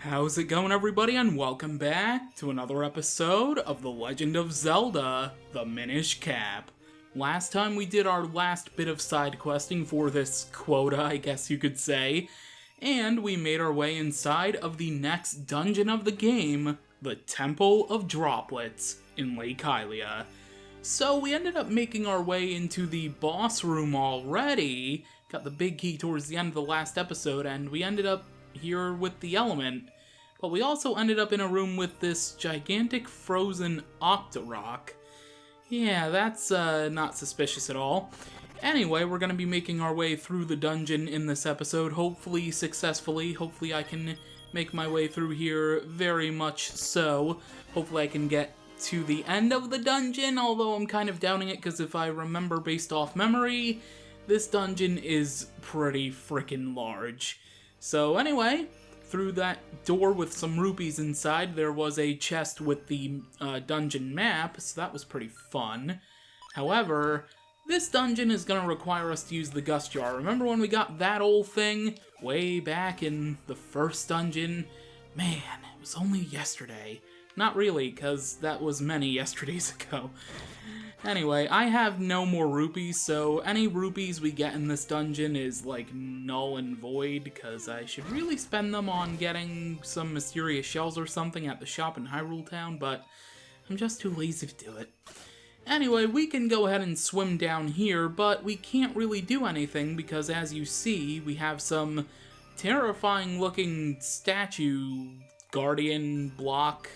How's it going, everybody, and welcome back to another episode of The Legend of Zelda, the Minish Cap. Last time we did our last bit of side questing for this quota, I guess you could say, and we made our way inside of the next dungeon of the game, the Temple of Droplets in Lake Hylia. So we ended up making our way into the boss room already, got the big key towards the end of the last episode, and we ended up here with the element, but we also ended up in a room with this gigantic frozen Octorok. Yeah, that's not suspicious at all. Anyway, we're going to be making our way through the dungeon in this episode, hopefully successfully. Hopefully I can make my way through here very much so. Hopefully I can get to the end of the dungeon, although I'm kind of doubting it because if I remember based off memory, this dungeon is pretty freaking large. So anyway, through that door with some rupees inside, there was a chest with the dungeon map, so that was pretty fun. However, this dungeon is going to require us to use the Gust Jar. Remember when we got that old thing way back in the first dungeon? Man, it was only yesterday. Not really, because that was many yesterdays ago. Anyway, I have no more rupees, so any rupees we get in this dungeon is like null and void, because I should really spend them on getting some mysterious shells or something at the shop in Hyrule Town, but I'm just too lazy to do it. Anyway, we can go ahead and swim down here, but we can't really do anything because as you see, we have some terrifying looking statue guardian block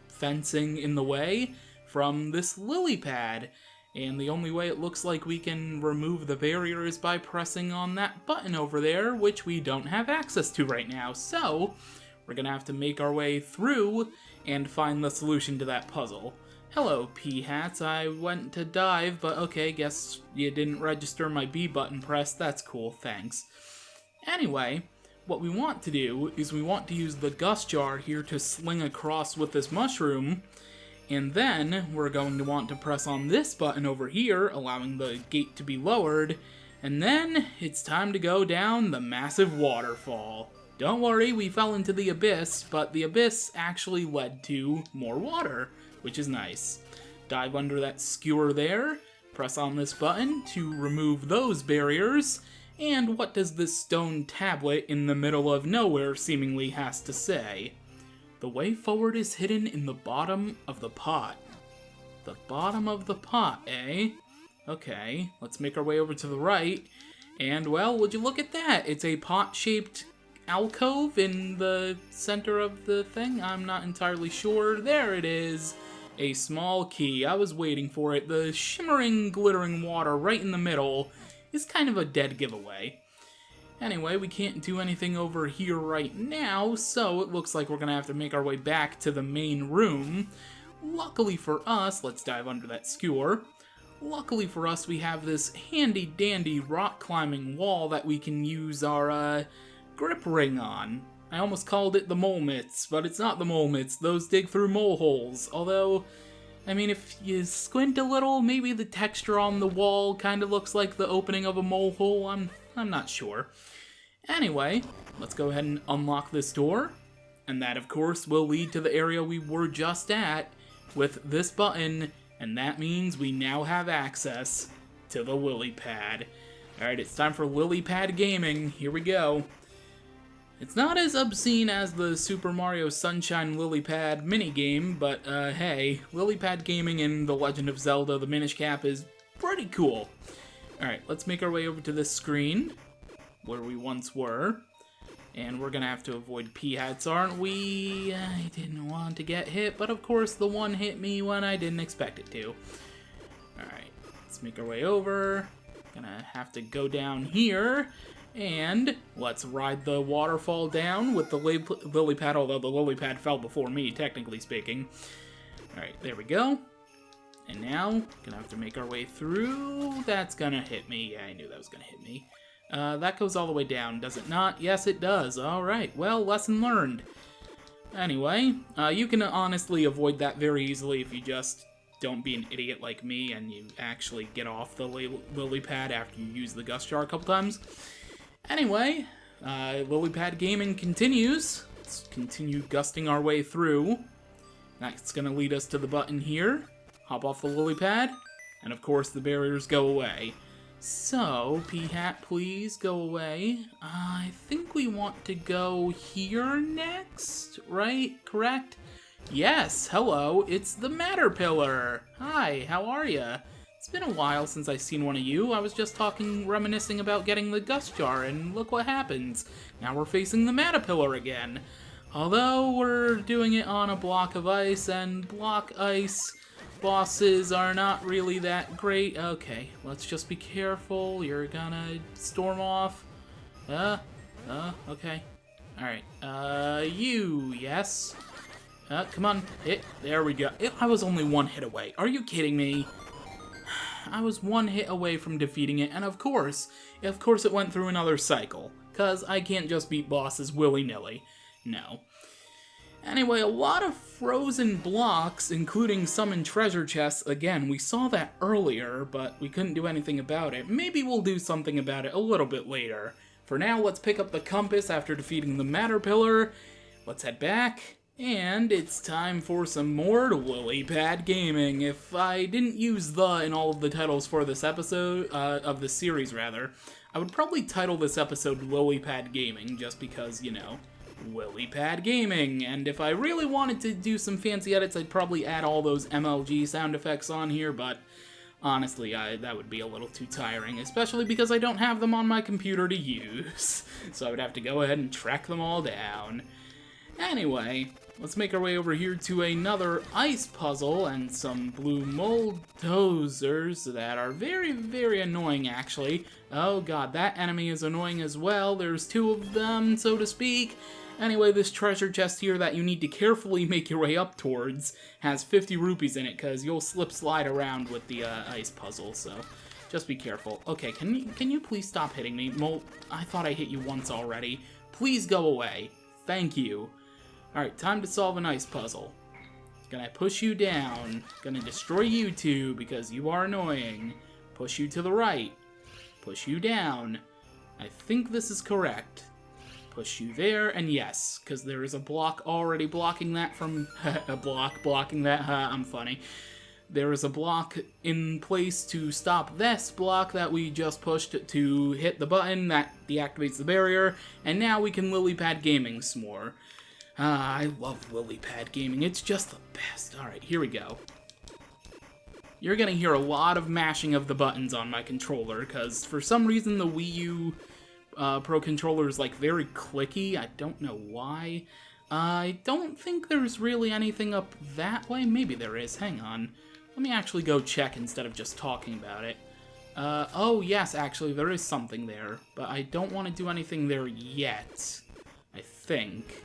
fencing in the way from this Lilypad, and the only way it looks like we can remove the barrier is by pressing on that button over there, which we don't have access to right now, so we're gonna have to make our way through and find the solution to that puzzle. Hello, P-Hats, I went to dive, but okay, guess you didn't register my B button press, that's cool, thanks. Anyway, what we want to do is we want to use the Gust Jar here to sling across with this mushroom, and then we're going to want to press on this button over here, allowing the gate to be lowered, and then it's time to go down the massive waterfall. Don't worry, we fell into the abyss, but the abyss actually led to more water, which is nice. Dive under that skewer there, press on this button to remove those barriers, and what does this stone tablet in the middle of nowhere seemingly has to say? The way forward is hidden in the bottom of the pot. The bottom of the pot, eh? Okay, let's make our way over to the right. And, well, would you look at that? It's a pot-shaped alcove in the center of the thing. I'm not entirely sure. There it is. A small key. I was waiting for it. The shimmering, glittering water right in the middle is kind of a dead giveaway. Anyway, we can't do anything over here right now, so it looks like we're gonna have to make our way back to the main room. Luckily for us, let's dive under that skewer. Luckily for us, we have this handy-dandy rock-climbing wall that we can use our grip ring on. I almost called it the mole mitts, but it's not the mole mitts. Those dig through mole holes. Although, I mean, if you squint a little, maybe the texture on the wall kind of looks like the opening of a mole hole. I'm not sure. Anyway, let's go ahead and unlock this door, and that, of course, will lead to the area we were just at with this button, and that means we now have access to the Lilypad. Alright, it's time for Lilypad gaming. Here we go. It's not as obscene as the Super Mario Sunshine Lilypad minigame, but hey, Lilypad gaming in The Legend of Zelda, the Minish Cap is pretty cool. Alright, let's make our way over to this screen where we once were, and we're gonna have to avoid P-Hats, aren't we? I didn't want to get hit, but of course the one hit me when I didn't expect it to. Alright, let's make our way over. Gonna have to go down here, and let's ride the waterfall down with the Lilypad, although the Lilypad fell before me, technically speaking. Alright, there we go. And now, gonna have to make our way through. That's gonna hit me. Yeah, I knew that was gonna hit me. That goes all the way down, does it not? Yes, it does. Alright, well, lesson learned. Anyway, you can honestly avoid that very easily if you just don't be an idiot like me and you actually get off the Lilypad after you use the Gust Jar a couple times. Anyway, Lilypad gaming continues. let's continue gusting our way through. That's gonna lead us to the button here. Hop off the Lilypad, and of course the barriers go away. So, P-Hat, please go away. I think we want to go here next, right? Correct? Yes, hello, it's the Matter Pillar. Hi, how are ya? It's been a while since I've seen one of you. I was just reminiscing about getting the Gust Jar, and look what happens. Now we're facing the Matter Pillar again. Although we're doing it on a block of ice, and block ice bosses are not really that great. Okay, let's just be careful. You're gonna storm off. Okay. Alright, you, yes. Come on, hit. There we go. I was only one hit away. Are you kidding me? I was one hit away from defeating it, and of course it went through another cycle. Cause I can't just beat bosses willy-nilly. No. Anyway, a lot of frozen blocks, including some in treasure chests. Again, we saw that earlier, but we couldn't do anything about it. Maybe we'll do something about it a little bit later. For now, let's pick up the compass after defeating the Matter Pillar. Let's head back, and it's time for some more Lilypad gaming. If I didn't use "the" in all of the titles for this episode, of the series rather, I would probably title this episode Lilypad Gaming, just because, you know, Lilypad Gaming, and if I really wanted to do some fancy edits, I'd probably add all those MLG sound effects on here, but honestly, that would be a little too tiring, especially because I don't have them on my computer to use, so I would have to go ahead and track them all down. Anyway, let's make our way over here to another ice puzzle and some blue bulldozers that are very, very annoying, actually. Oh god, that enemy is annoying as well. There's two of them, so to speak. Anyway, this treasure chest here that you need to carefully make your way up towards has 50 rupees in it, because you'll slide around with the ice puzzle, so just be careful. Okay, can you please stop hitting me? I thought I hit you once already. Please go away. Thank you. Alright, time to solve an ice puzzle. Gonna push you down. Gonna destroy you two, because you are annoying. Push you to the right. Push you down. I think this is correct. Push you there, and yes, because there is a block already blocking that from... a block blocking that, I'm funny. There is a block in place to stop this block that we just pushed to hit the button that deactivates the barrier, and now we can Lilypad Gaming some more. I love Lilypad Gaming, it's just the best. Alright, here we go. You're gonna hear a lot of mashing of the buttons on my controller, because for some reason the Wii U Pro Controller is like very clicky. I don't know why. I don't think there's really anything up that way. Maybe there is. Hang on. Let me actually go check instead of just talking about it. Oh yes, actually there is something there, but I don't want to do anything there yet. I think.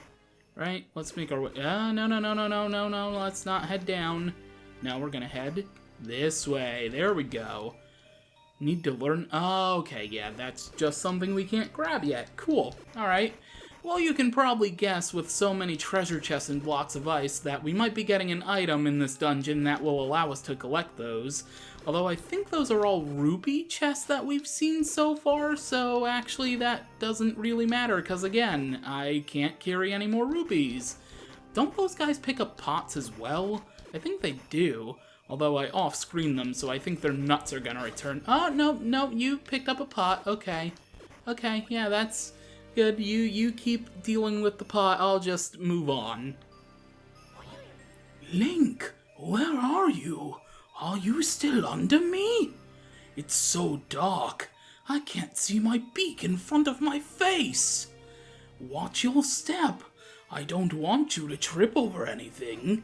Right? Let's make our way. No. Let's not head down. No, we're gonna head this way. There we go. Need to learn. Oh, okay, yeah, that's just something we can't grab yet. Cool. Alright. Well, you can probably guess with so many treasure chests and blocks of ice that we might be getting an item in this dungeon that will allow us to collect those. Although I think those are all rupee chests that we've seen so far, so actually that doesn't really matter, because again, I can't carry any more rupees. Don't those guys pick up pots as well? I think they do. Although I off-screen them, so I think their nuts are gonna return. Oh, no, you picked up a pot. Okay. Okay, yeah, that's good. You keep dealing with the pot. I'll just move on. Link, where are you? Are you still under me? It's so dark. I can't see my beak in front of my face. Watch your step. I don't want you to trip over anything.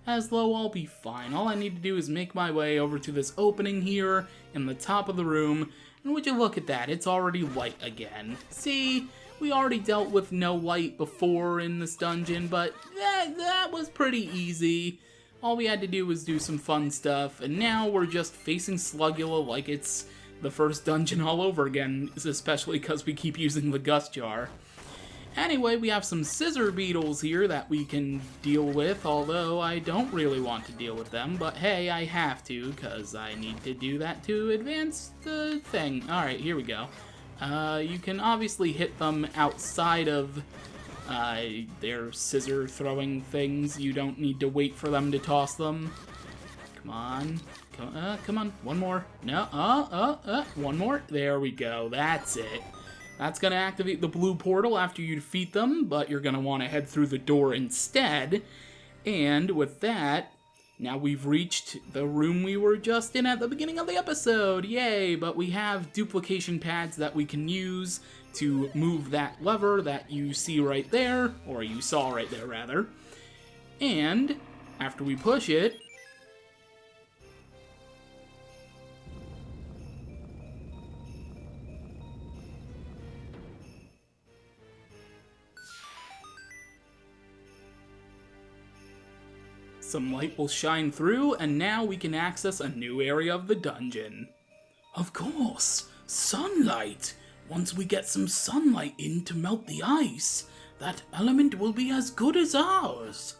As though I'll be fine. All I need to do is make my way over to this opening here in the top of the room, and would you look at that, it's already light again. See, we already dealt with no light before in this dungeon, but that was pretty easy. All we had to do was do some fun stuff, and now we're just facing Slugula like it's the first dungeon all over again, especially because we keep using the Gust Jar. Anyway, we have some scissor beetles here that we can deal with, although I don't really want to deal with them, but hey, I have to, because I need to do that to advance the thing. Alright, here we go. You can obviously hit them outside of They're scissor throwing things. You don't need to wait for them to toss them. Come on. Come on. One more. No. One more. There we go. That's it. That's going to activate the blue portal after you defeat them, but you're going to want to head through the door instead. And with that, now we've reached the room we were just in at the beginning of the episode. Yay! But we have duplication pads that we can use to move that lever that you see right there, or you saw right there, rather. And after we push it, some light will shine through, and now we can access a new area of the dungeon. Of course, sunlight! Once we get some sunlight in to melt the ice, that element will be as good as ours.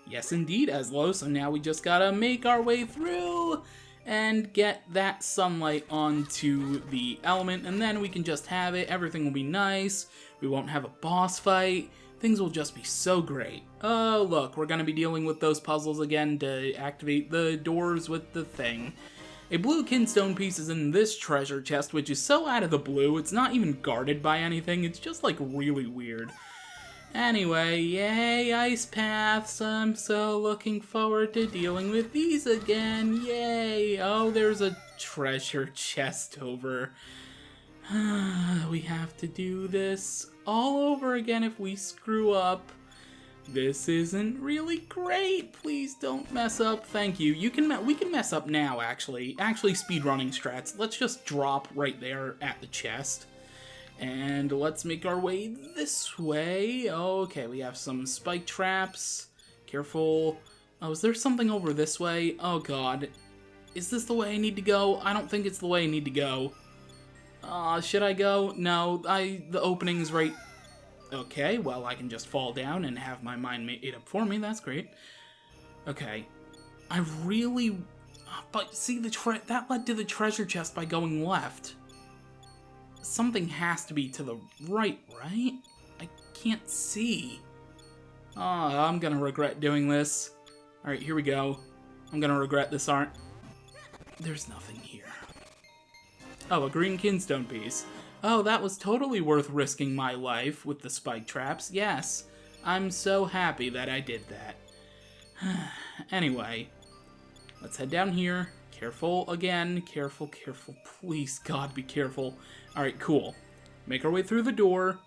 Yes, indeed, Eslo, so now we just gotta make our way through and get that sunlight onto the element, and then we can just have it. Everything will be nice. We won't have a boss fight. Things will just be so great. Oh, look, we're gonna be dealing with those puzzles again to activate the doors with the thing. A blue kinstone piece is in this treasure chest, which is so out of the blue, it's not even guarded by anything, it's just like really weird. Anyway, yay, ice paths, I'm so looking forward to dealing with these again, yay! Oh, there's a treasure chest over. We have to do this all over again if we screw up. This isn't really great. Please don't mess up. Thank you. We can mess up now, actually. Actually, speedrunning strats. Let's just drop right there at the chest. And let's make our way this way. Okay, we have some spike traps. Careful. Oh, is there something over this way? Oh, God. Is this the way I need to go? I don't think it's the way I need to go. Should I go? No, the opening's right. Okay, well, I can just fall down and have my mind made up for me. That's great. Okay. I really... But see, that led to the treasure chest by going left. Something has to be to the right, right? I can't see. Oh, I'm gonna regret doing this. Alright, here we go. I'm gonna regret this, aren't... There's nothing here. Oh, a green kinstone piece. Oh, that was totally worth risking my life with the spike traps. Yes, I'm so happy that I did that. Anyway, let's head down here. Careful again. Careful, careful. Please, God, be careful. Alright, cool. Make our way through the door.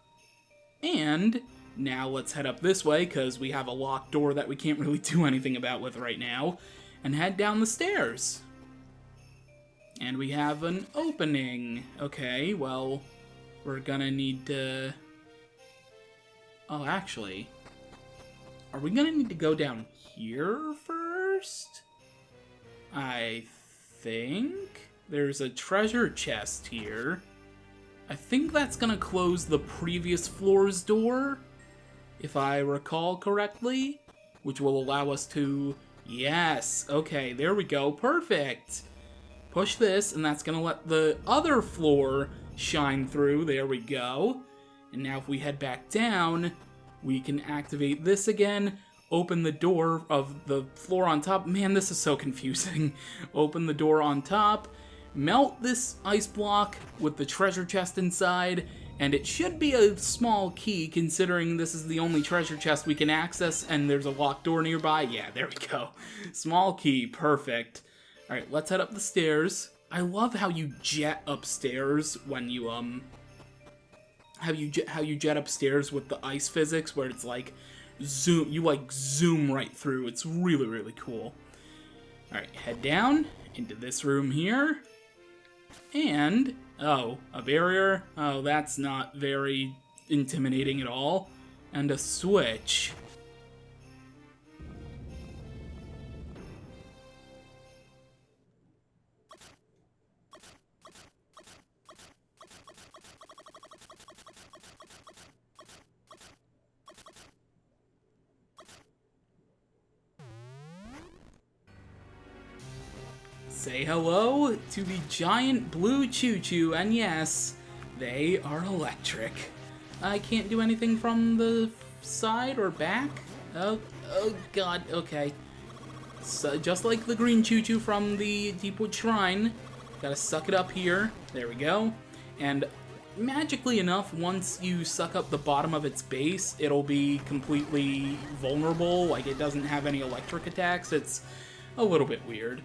And now let's head up this way, because we have a locked door that we can't really do anything about with right now. And head down the stairs. And we have an opening. Okay, well, we're gonna need to... Oh, actually, are we gonna need to go down here first? I think there's a treasure chest here. I think that's gonna close the previous floor's door, if I recall correctly, which will allow us to... Yes, okay, there we go, perfect! Push this, and that's gonna let the other floor shine through. There we go. And now if we head back down, we can activate this again, open the door of the floor on top. Man, this is so confusing. Open the door on top, melt this ice block with the treasure chest inside, and it should be a small key considering this is the only treasure chest we can access and there's a locked door nearby. Yeah, there we go. Small key, perfect. Alright, let's head up the stairs. I love how you jet upstairs when you, how you jet upstairs with the ice physics, where it's like, zoom right through. It's really, really cool. Alright, head down into this room here. And, oh, a barrier. Oh, that's not very intimidating at all. And a switch. Say hello to the giant blue choo-choo, and yes, they are electric. I can't do anything from the side or back? Oh god, okay. So, just like the green choo-choo from the Deepwood Shrine, gotta suck it up here. There we go. And magically enough, once you suck up the bottom of its base, it'll be completely vulnerable. Like, it doesn't have any electric attacks. It's a little bit weird.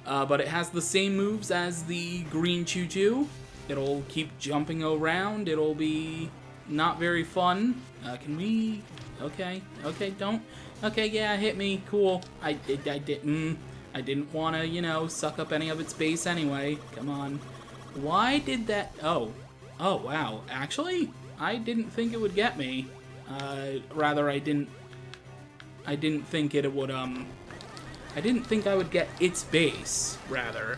But it has the same moves as the green choo-choo. It'll keep jumping around. It'll be not very fun. Can we... Okay, don't... Okay, yeah, hit me. Cool. I didn't want to, you know, suck up any of its base anyway. Come on. Why did that... Oh, wow. Actually, I didn't think it would get me. Rather, I didn't think it would, I didn't think I would get its base, rather.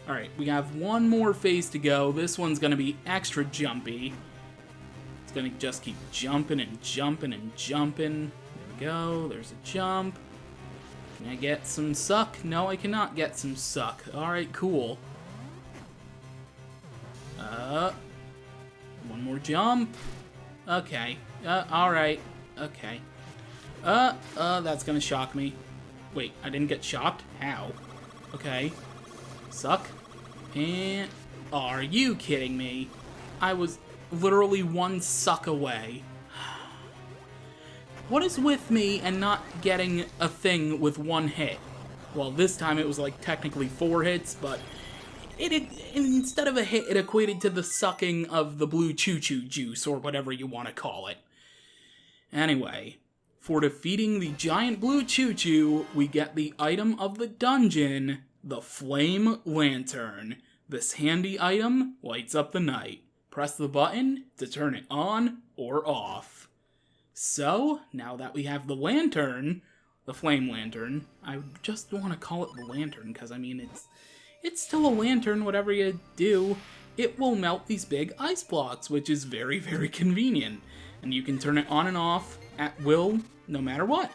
Alright, we have one more phase to go. This one's gonna be extra jumpy. It's gonna just keep jumping and jumping and jumping. There we go, there's a jump. Can I get some suck? No, I cannot get some suck. Alright, cool. One more jump. Okay, alright, okay. That's gonna shock me. Wait, I didn't get shocked? How? Okay. Suck. And... Are you kidding me? I was literally one suck away. What is with me and not getting a thing with one hit? Well, this time it was like technically 4 hits, but instead of a hit, it equated to the sucking of the blue choo-choo juice, or whatever you want to call it. Anyway... For defeating the giant blue choo-choo, we get the item of the dungeon, the Flame Lantern. This handy item lights up the night. Press the button to turn it on or off. So, now that we have the lantern, the Flame Lantern, I just want to call it the lantern, because, I mean, it's still a lantern, whatever you do. It will melt these big ice blocks, which is very, very convenient. And you can turn it on and off at will, no matter what.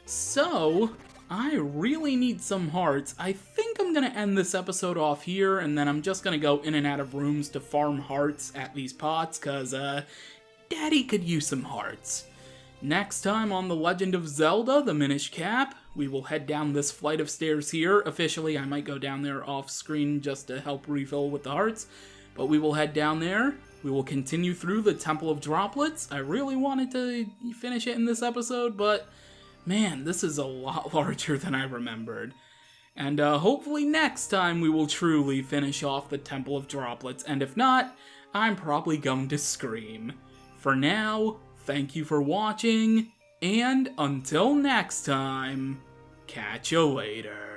So, I really need some hearts. I think I'm gonna end this episode off here, and then I'm just gonna go in and out of rooms to farm hearts at these pots, cause, Daddy could use some hearts. Next time on The Legend of Zelda, the Minish Cap, we will head down this flight of stairs here. Officially, I might go down there off screen just to help refill with the hearts, but we will head down there. We will continue through the Temple of Droplets. I really wanted to finish it in this episode, but man, this is a lot larger than I remembered. And hopefully next time we will truly finish off the Temple of Droplets, and if not, I'm probably going to scream. For now, thank you for watching, and until next time, catch you later.